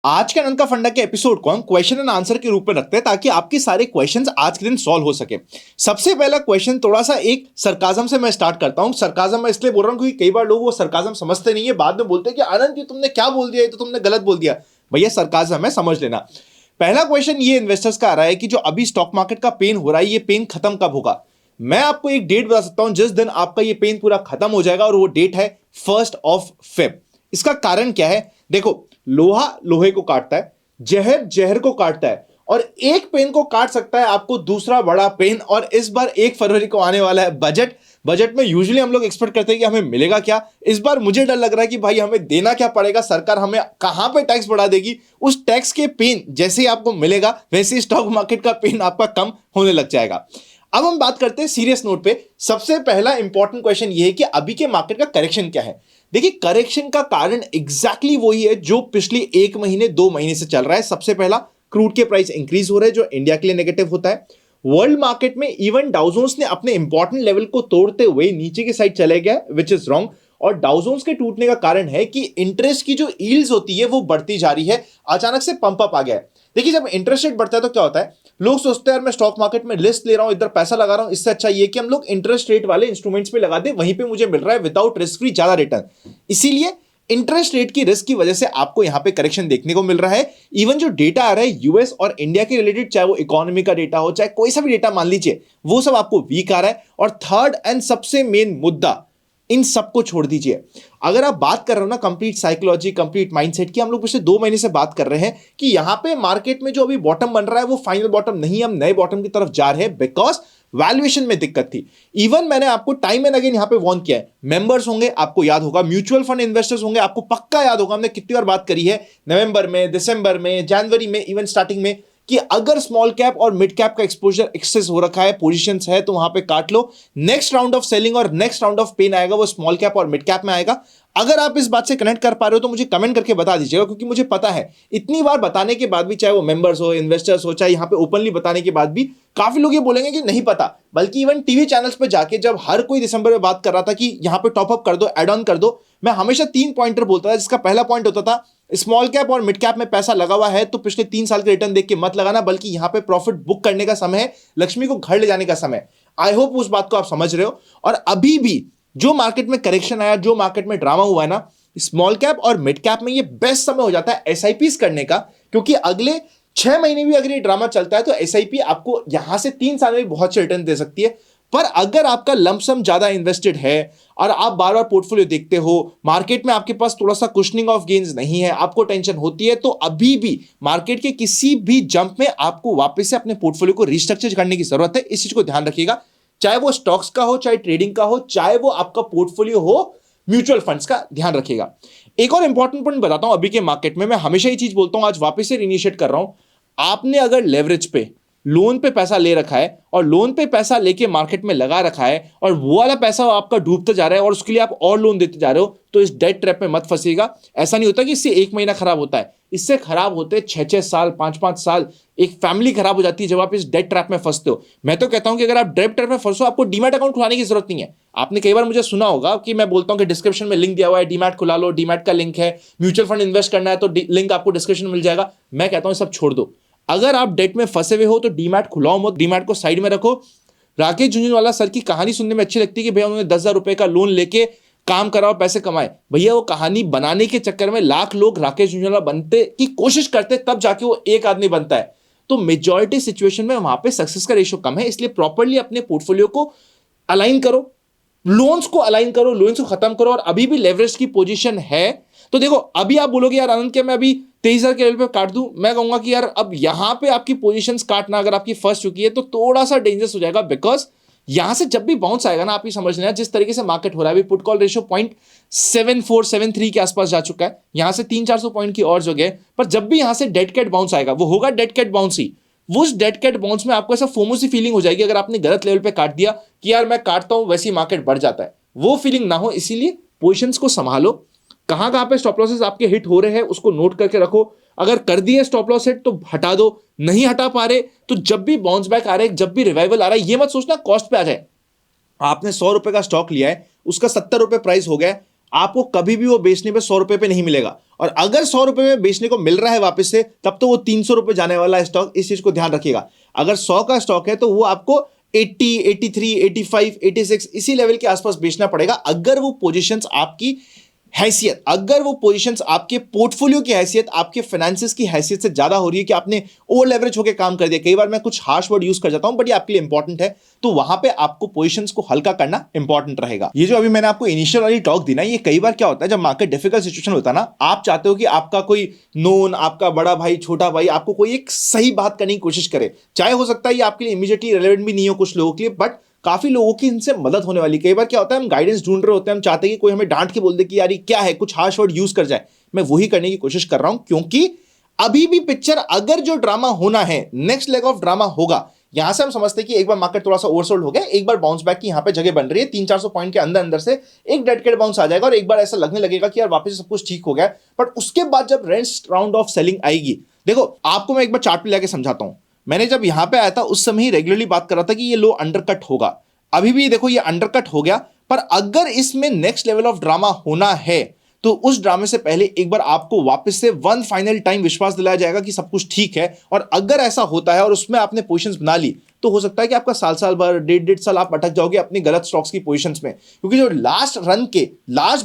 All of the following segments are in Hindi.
आज के अनंत का फंडा के एपिसोड को हम क्वेश्चन एंड आंसर के रूप में रखते हैं ताकि आपके सारे क्वेश्चंस आज के दिन सॉल्व हो सके। सबसे पहला क्वेश्चन थोड़ा सा एक सरकाजम से मैं स्टार्ट करता हूं। सरकाजम मैं इसलिए बोल रहा हूं क्योंकि कई बार लोग वो सरकाजम समझते नहीं है, बाद में बोलते हैं कि अनंत ये तुमने क्या बोल दिया, ये तो तुमने गलत बोल दिया। भैया सरकाजम है, समझ लेना। पहला क्वेश्चन ये इन्वेस्टर्स का आ रहा है कि जो अभी स्टॉक मार्केट का पेन हो रहा है, ये पेन खत्म कब होगा। मैं आपको एक डेट बता सकता हूं जिस दिन आपका ये पेन पूरा खत्म हो जाएगा, और वो डेट है 1 इसका कारण क्या है? देखो, लोहा लोहे को काटता है, जहर जहर को काटता है, और एक पेन को काट सकता है आपको दूसरा बड़ा पेन। और इस बार 1 फरवरी को आने वाला है बजट। बजट में यूजुअली हम लोग एक्सपेक्ट करते हैं कि हमें मिलेगा क्या। इस बार मुझे डर लग रहा है कि भाई हमें देना क्या पड़ेगा, सरकार हमें कहां पे टैक्स बढ़ा देगी। उस टैक्स के पेन जैसे ही आपको मिलेगा, वैसे ही स्टॉक मार्केट का पेन आपका कम होने लग जाएगा। अब हम बात करते हैं सीरियस नोट पे। सबसे पहला इंपॉर्टेंट क्वेश्चन ये है कि अभी के मार्केट का करेक्शन क्या है। देखिए, करेक्शन का कारण एग्जैक्टली वही है जो पिछले 1 महीने 2 महीने से चल रहा है। सबसे पहला, क्रूड के प्राइस इंक्रीज हो रहे हैं जो इंडिया के लिए नेगेटिव होता है। वर्ल्ड मार्केट में इवन डाउ जोन्स ने अपने इंपॉर्टेंट लेवल को तोड़ते हुए नीचे की साइड चले गया, विच इज रॉन्ग। और डाउ जोन्स के टूटने का कारण है कि इंटरेस्ट की जो यील्ड्स होती है वो बढ़ती जा रही है, अचानक से पंप अप आ गया है। देखिए, जब इंटरेस्ट रेट बढ़ता है तो क्या होता है, लोग सोचते हैं यार मैं स्टॉक मार्केट में लिस्ट ले रहा हूं, इधर पैसा लगा रहा हूं, इससे अच्छा ये कि हम लोग इंटरेस्ट रेट वाले इंस्ट्रूमेंट्स पे लगा दें, वहीं पे मुझे मिल रहा है विदाउट रिस्क फ्री ज्यादा रिटर्न। इसीलिए इंटरेस्ट रेट की रिस्क की वजह से आपको यहां पे करेक्शन देखने को मिल रहा है। इवन जो डेटा आ रहा है यूएस और इंडिया के रिलेटेड, चाहे वो इकोनॉमी का डेटा हो, चाहे कोई सा भी डेटा मान लीजिए, वो सब आपको वीक आ रहा है। और थर्ड एंड सबसे मेन मुद्दा, इन सबको छोड़ दीजिए, अगर आप बात कर रहे हो ना कंप्लीट साइकोलॉजी, कंप्लीट माइंडसेट की, हम लोग पिछले 2 महीने से बात कर रहे हैं कि यहां पे मार्केट में जो अभी बॉटम बन रहा है वो फाइनल बॉटम नहीं, हम नए बॉटम की तरफ जा रहे हैं बिकॉज वैल्यूएशन में दिक्कत थी। इवन मैंने आपको टाइम एंड अगेन यहां पे वार्न किया है। मेंबर्स होंगे आपको याद होगा, म्यूचुअल फंड इन्वेस्टर्स होंगे आपको पक्का याद होगा, हमने कितनी बार बात करी है नवंबर में, दिसंबर में, जनवरी में, इवन स्टार्टिंग में, कि अगर स्मॉल कैप और मिड कैप का एक्सपोजर एक्सेस हो रखा है, पोजीशंस है, तो वहां पे काट लो। नेक्स्ट राउंड ऑफ सेलिंग और नेक्स्ट राउंड ऑफ पेन आएगा वो स्मॉल कैप और मिड कैप में आएगा। अगर आप इस बात से कनेक्ट कर पा रहे हो तो मुझे कमेंट करके बता दीजिएगा, क्योंकि मुझे पता है इतनी बार बताने के बाद भी, चाहे वो मेंबर्स हो, इन्वेस्टर्स हो, चाहे यहां पे ओपनली बताने के बाद भी काफी लोग ये बोलेंगे कि नहीं पता। बल्कि इवन टीवी चैनल्स पे जाके जब हर कोई दिसंबर में बात कर रहा था कि यहां पे टॉप अप कर दो, एड ऑन कर दो, मैं हमेशा 3 पॉइंटर बोलता था, जिसका पहला पॉइंट होता था स्मॉल कैप और मिड कैप में पैसा लगा हुआ है तो पिछले 3 साल के रिटर्न देख के मत लगाना, बल्कि यहां पे प्रॉफिट बुक करने का समय है, लक्ष्मी को घर ले जाने का समय। आई होप उस बात को आप समझ रहे हो। और अभी भी जो मार्केट में करेक्शन आया, जो मार्केट में ड्रामा हुआ है ना, स्मॉल कैप और मिड कैप में ये बेस्ट समय हो जाता है एसआईपीस करने का, क्योंकि अगले 6 महीने भी अगर ये ड्रामा चलता है तो एसआईपी आपको यहां से 3 साल में भी बहुत से रिटर्न दे सकती है। पर अगर आपका लमसम ज्यादा इन्वेस्टेड है और आप बार बार पोर्टफोलियो देखते हो, मार्केट में आपके पास थोड़ा सा कुशनिंग ऑफ गेन्स नहीं है, आपको टेंशन होती है, तो अभी भी मार्केट के किसी भी जंप में आपको वापस से अपने पोर्टफोलियो को रिस्ट्रक्चर करने की जरूरत है। इस चीज को ध्यान रखिएगा, चाहे वो स्टॉक्स का हो, चाहे ट्रेडिंग का हो, चाहे वो आपका पोर्टफोलियो हो म्यूचुअल फंड्स का, ध्यान रखिएगा। एक और इंपॉर्टेंट पॉइंट बताता हूं, अभी के मार्केट में मैं हमेशा ये चीज बोलता हूं, आज वापस से इनिशिएट कर रहा हूं। आपने अगर लेवरेज पे, लोन पे पैसा ले रखा है और लोन पे पैसा लेके मार्केट में लगा रखा है और वो वाला पैसा आपका डूबता जा रहा है और उसके लिए आप और लोन देते जा रहे हो, तो इस डेट ट्रैप में मत फंसिएगा। ऐसा नहीं होता कि इससे 1 महीना खराब होता है, इससे खराब होते 6-6 साल, 5-5 साल, एक फैमिली खराब हो जाती है जब आप इस डेट ट्रैप में फंसते हो। मैं तो कहता हूं कि अगर आप डेट ट्रैप में फंसो, आपको डीमैट अकाउंट खुलाने की जरूरत नहीं है। आपने कई बार मुझे सुना होगा कि मैं बोलता हूं कि डिस्क्रिप्शन में लिंक दिया हुआ है, डीमैट खुला लो, डीमैट का लिंक है, म्यूचुअल फंड इन्वेस्ट करना है तो लिंक आपको डिस्क्रिप्शन में मिल जाएगा। मैं कहता हूं सब छोड़ दो। अगर आप डेट में फंसे हुए हो तो डीमैट खुलाओ मत, डीमैट को साइड में रखो। राकेश झुंझुनवाला सर की कहानी सुनने में अच्छी लगती है कि भैया उन्होंने 10,000 रुपए का लोन लेके काम करा और पैसे कमाए। भैया वो कहानी बनाने के चक्कर में लाख लोग राकेश झुंझुनवाला बनते की कोशिश करते, तब जाके वो एक आदमी बनता है। तो मेजॉरिटी सिचुएशन में वहां पे सक्सेस का रेशियो कम है, इसलिए प्रॉपरली अपने पोर्टफोलियो को अलाइन करो, लोन्स को अलाइन करो, लोन्स को खत्म करो। और अभी भी लेवरेज की पोजीशन है तो देखो, अभी आप बोलोगे यार आनंद क्या मैं अभी 23,000 के लेवल पे काट दूं, मैं कहूंगा कि यार अब यहां पे आपकी पोजीशंस काटना अगर आपकी फंस चुकी है तो थोड़ा सा डेंजरस हो जाएगा, बिकॉज यहां से जब भी बाउंस आएगा ना, आप ये समझ लेना जिस तरीके से मार्केट हो रहा है अभी, पुट कॉल रेशियो 0.7473 के आसपास जा चुका है, यहां से 300-400 पॉइंट की और जगह। पर जब भी यहां से डेड कैट बाउंस आएगा, वो होगा डेड कैट बाउंस ही, वो उस डेड कैट बाउंस में आपको ऐसा फोमो सी फीलिंग हो जाएगी अगर आपने गलत लेवल पे काट दिया कि यार मैं काटता हूं वैसे ही मार्केट बढ़ जाता है, वो फीलिंग ना हो। इसीलिए पोजीशंस को संभालो, कहां कहां पे स्टॉप लॉसेस आपके हिट हो रहे हैं उसको नोट करके रखो। अगर कर दिए स्टॉप लॉस हिट तो हटा दो, नहीं हटा पा रहे तो जब भी बाउंस बैक आ रहे हैं, जब भी रिवाइवल आ रहा है, ये मत सोचना कॉस्ट पे आ जाए। आपने 100 रुपए का स्टॉक लिया है, उसका 70 रुपए प्राइस हो गया, आपको कभी भी वो बेचने पे 100 रुपए पे नहीं मिलेगा। और अगर 100 रुपए में बेचने को मिल रहा है वापस से, तब तो वो 300 रुपए जाने वाला है स्टॉक, इस चीज को ध्यान रखिएगा। अगर 100 का स्टॉक है तो वो आपको 80, 83, 85, 86 इसी लेवल के आसपास बेचना पड़ेगा, अगर वो पोजीशंस आपकी हैसियत, अगर वो पोजीशंस आपके पोर्टफोलियो की हैसियत, आपके फाइनेंसेस की हैसियत से ज्यादा हो रही है कि आपने ओवर लेवरेज होकर काम कर दिया। कई बार मैं कुछ हार्श वर्ड यूज कर जाता हूं, बट ये आपके लिए इंपॉर्टेंट है, तो वहां पे आपको पोजीशंस को हल्का करना इंपॉर्टेंट रहेगा। ये जो अभी मैंने आपको इनिशियल वाली टॉक दी ना, ये कई बार क्या होता है जब मार्केट डिफिकल्ट सिचुएशन होता है ना, आप चाहते हो कि आपका कोई नोन, आपका बड़ा भाई, छोटा भाई आपको कोई एक सही बात करने की कोशिश करे, चाहे हो सकता है ये आपके लिए इमीडिएटली रेलेवेंट भी नहीं हो कुछ लोगों के लिए, बट काफी लोगों की इनसे मदद होने वाली। कई बार क्या होता है हम गाइडेंस ढूंढ रहे होते हैं, हम चाहते हैं कि कोई हमें डांट के बोल दे कि यार ये क्या है, कुछ हार्श वर्ड यूज कर जाए। मैं वही करने की कोशिश कर रहा हूं, क्योंकि अभी भी पिक्चर, अगर जो ड्रामा होना है, नेक्स्ट लेग ऑफ ड्रामा होगा। यहां से हम समझते हैं कि एक बार मार्केट थोड़ा सा ओवरसोल्ड हो गया, एक बार बाउंस बैक की यहां पे जगह बन रही है, 300-400 पॉइंट के अंदर अंदर से एक डेड कैट बाउंस आ जाएगा और एक बार ऐसा लगने लगेगा कि यार वापस सब कुछ ठीक हो गया। बट उसके बाद जब नेक्स्ट राउंड ऑफ सेलिंग आएगी, देखो आपको मैं एक बार चार्ट पे लेके समझाता हूं। मैंने जब यहां पे आया था उस समय ही रेगुलरली बात कर रहा था कि ये लो अंडरकट होगा। अभी भी देखो ये अंडरकट हो गया, पर अगर इसमें नेक्स्ट लेवल ऑफ ड्रामा होना है तो उस ड्रामे से पहले एक बार आपको वापस से वन फाइनल टाइम विश्वास दिलाया जाएगा कि सब कुछ ठीक है। और अगर ऐसा होता है और उसमें आपने पोजीशंस बना ली, तो हो सकता है कि आपका साल भर, डेढ़ साल आप अटक जाओगे अपनी गलत स्टॉक्स की पोजीशंस में, क्योंकि जो लास्ट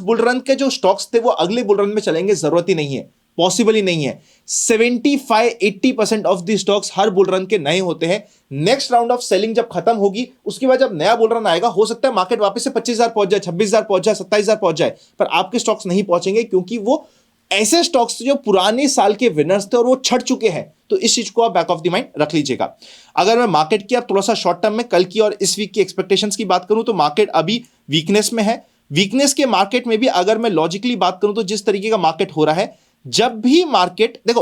बुल रन के जो स्टॉक्स थे वो अगले बुल रन में चलेंगे, जरूरत ही नहीं है, पॉसिबल ही नहीं है। 75-80% of the stocks her bull run के नए होते हैं। नेक्स्ट राउंड ऑफ सेलिंग जब खत्म होगी, उसके बाद जब नया बुल रन आएगा, हो सकता है मार्केट वापस से 25,000 पहुंच जाए, 26,000 पहुंच जाए, 27,000 पहुंच जाए, पर आपके स्टॉक्स नहीं पहुंचेंगे, क्योंकि वो ऐसे स्टॉक्स जो पुराने साल के विनर्स थे और वो छट चुके हैं। तो इस चीज को आप बैक ऑफ द माइंड रख लीजिएगा। अगर मैं मार्केट की अब थोड़ा सा शॉर्ट टर्म में कल की और इस वीक की एक्सपेक्टेशंस की बात करूं, तो मार्केट अभी वीकनेस में है। वीकनेस के मार्केट में भी अगर मैं लॉजिकली बात करूं, तो जिस तरीके का मार्केट हो रहा है, जब भी मार्केट, देखो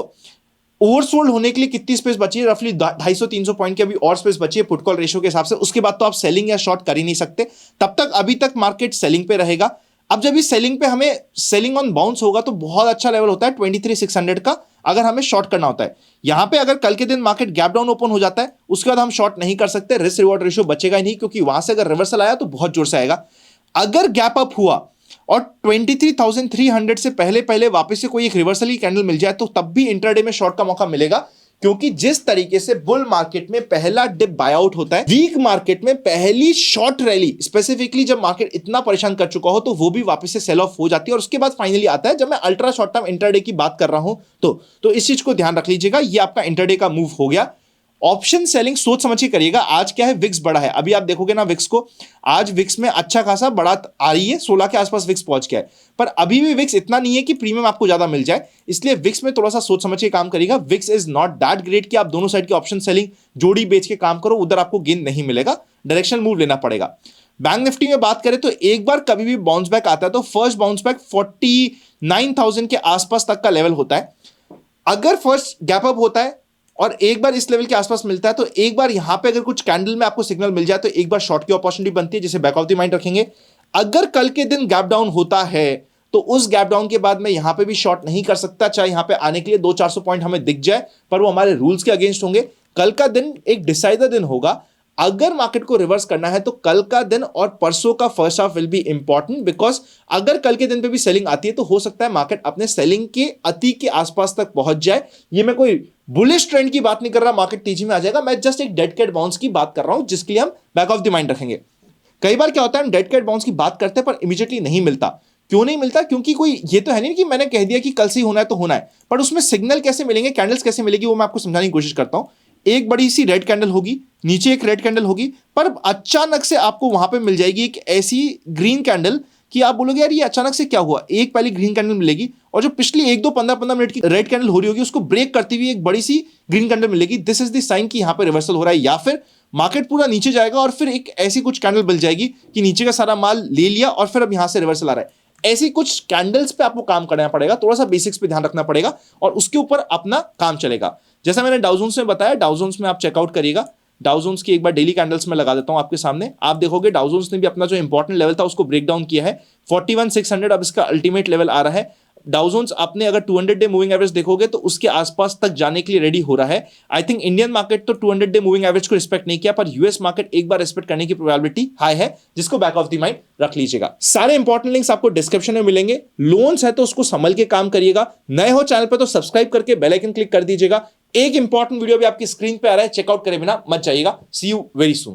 ओवरसोल्ड होने के लिए कितनी स्पेस बची है, रफली 250-300 पॉइंट की अभी और स्पेस बची है पुट कॉल रेशियो के हिसाब से। उसके बाद तो आप सेलिंग या शॉर्ट कर ही नहीं सकते, तब तक अभी तक मार्केट सेलिंग पे रहेगा। अब जब इस सेलिंग पे हमें सेलिंग ऑन बाउंस होगा, तो बहुत अच्छा लेवल होता है 23,600 का, अगर हमें शॉर्ट करना होता है। यहां पे अगर कल के दिन मार्केट गैप डाउन ओपन हो जाता है, उसके बाद हम शॉर्ट नहीं कर सकते, रिस्क रिवॉर्ड रेशियो बचेगा ही नहीं, क्योंकि वहां से अगर रिवर्सल आया तो बहुत जोर से आएगा। अगर गैप अप हुआ और 23,300 से पहले पहले वापस से कोई एक रिवर्सल की कैंडल मिल जाए, तो तब भी इंट्राडे में शॉर्ट का मौका मिलेगा, क्योंकि जिस तरीके से बुल मार्केट में पहला डिप बायआउट होता है, वीक मार्केट में पहली शॉर्ट रैली, स्पेसिफिकली जब मार्केट इतना परेशान कर चुका हो, तो वो भी वापस से सेल ऑफ हो जाती है और उसके बाद फाइनली आता है। जब मैं अल्ट्रा शॉर्ट टर्म इंट्राडे की बात कर रहा हूं, तो इस चीज को ध्यान रख लीजिएगा। ये आपका इंट्राडे का मूव हो गया। ऑप्शन सेलिंग सोच समझ के करिएगा। आज क्या है, विक्स बड़ा है, अभी आप देखोगे ना विक्स को, आज विक्स में अच्छा खासा बड़ा आ रही है, 16 के आसपास विक्स पहुंच गया है, पर अभी भी विक्स इतना नहीं है कि प्रीमियम आपको ज्यादा मिल जाए, इसलिए विक्स में थोड़ा सा सोच समझ के काम करिएगा। Vicks is not that great कि आप दोनों साइड की ऑप्शन सेलिंग जोड़ी बेच के काम करो, उधर आपको गेन नहीं मिलेगा, डायरेक्शनल मूव लेना पड़ेगा। बैंक निफ्टी में बात करें तो एक बार कभी भी बाउंस बैक आता है तो फर्स्ट बाउंस बैक 49,000 के आसपास तक का लेवल होता है। अगर फर्स्ट गैप अप होता है और एक बार इस लेवल के आसपास मिलता है, तो एक बार यहां पे अगर कुछ कैंडल में आपको सिग्नल मिल जाए, तो एक बार शॉर्ट की अपॉर्चुनिटी बनती है, जिसे बैक ऑफ द माइंड रखेंगे। अगर कल के दिन गैप डाउन होता है, तो उस गैप डाउन के बाद मैं यहां पे भी शॉर्ट नहीं कर सकता, चाहे यहां पे आने के लिए 200-400 पॉइंट हमें दिख जाए, पर वो हमारे रूल्स के अगेंस्ट होंगे। कल का दिन एक डिसाइडर दिन होगा। अगर मार्केट को रिवर्स करना है, तो कल का दिन और परसों का first half will be important, because अगर कल के दिन पे भी सेलिंग आती है, तो हो सकता है मार्केट अपने सेलिंग के अति के आसपास तक पहुंच जाए। ये मैं कोई बुलिश ट्रेंड की बात नहीं कर रहा, मार्केट तेजी में आ जाएगा, मैं जस्ट एक डेड कैट बाउंस की बात कर रहा हूं, जिसके लिए हम बैक ऑफ द माइंड रखेंगे। कई बार क्या होता है, हम डेड कैट बाउंस की बात करते हैं, पर इमीडिएटली नहीं मिलता। क्यों नहीं मिलता? क्योंकि कोई ये तो है नहीं कि मैंने कह दिया कि कल से ही होना है तो होना है, पर उसमें सिग्नल कैसे मिलेंगे, कैंडल्स कैसे मिलेगी, वो मैं आपको समझाने की कोशिश करता हूं। एक बड़ी सी रेड कैंडल होगी, नीचे एक रेड कैंडल होगी, पर अचानक से आपको वहां पे मिल जाएगी एक ऐसी ग्रीन कैंडल कि आप बोलोगे यार ये अचानक से क्या हुआ। एक पहली ग्रीन कैंडल मिलेगी और जो पिछली 1-2 15-15 मिनट की रेड कैंडल हो रही होगी, उसको ब्रेक करती हुई एक बड़ी सी ग्रीन कैंडल मिलेगी। दिस इज द साइन कि यहां पे रिवर्सल हो रहा है, या फिर मार्केट पूरा नीचे जाएगा और फिर एक ऐसी कुछ कैंडल मिल जाएगी कि नीचे का सारा माल ले लिया और फिर अब यहां से रिवर्सल आ रहा है। ऐसी कुछ कैंडल्स पे आपको काम करना पड़ेगा, थोड़ा सा बेसिक्स पे ध्यान रखना पड़ेगा और उसके ऊपर अपना काम चलेगा। जैसा मैंने डाउ जोन्स में बताया, डाउ जोन्स में आप चेकआउट करिएगा। डाउ जोन्स की एक बार डेली कैंडल्स में लगा देता हूं आपके सामने, आप देखोगे डाउ जोन्स ने भी अपना जो इंपॉर्टेंट लेवल था उसको ब्रेक डाउन किया है। 41,600 अब इसका अल्टीमेट लेवल आ रहा है। डाउ जोन्स आपने अगर 200 डे मूविंग एवरेज देखोगे तो उसके आसपास तक जाने के लिए रेडी हो रहा है। आई थिंक इंडियन मार्केट तो 200 डे मूविंग एवरेज को रिस्पेक्ट नहीं किया, पर यूएस मार्केट एक बार रिस्पेक्ट करने की प्रोबेबिलिटी हाई है, जिसको बैक ऑफ द माइंड रख लीजिएगा। सारे इंपॉर्टेंट लिंक्स आपको डिस्क्रिप्शन में मिलेंगे। लोन्स है तो उसको संभल के काम करिएगा। नए हो चैनल पर तो सब्सक्राइब करके बेल आइकन क्लिक कर दीजिएगा। एक इंपॉर्टेंट वीडियो भी आपकी स्क्रीन पे आ रहा है, चेकआउट करे बिना मत जाइएगा। सी यू वेरी सून।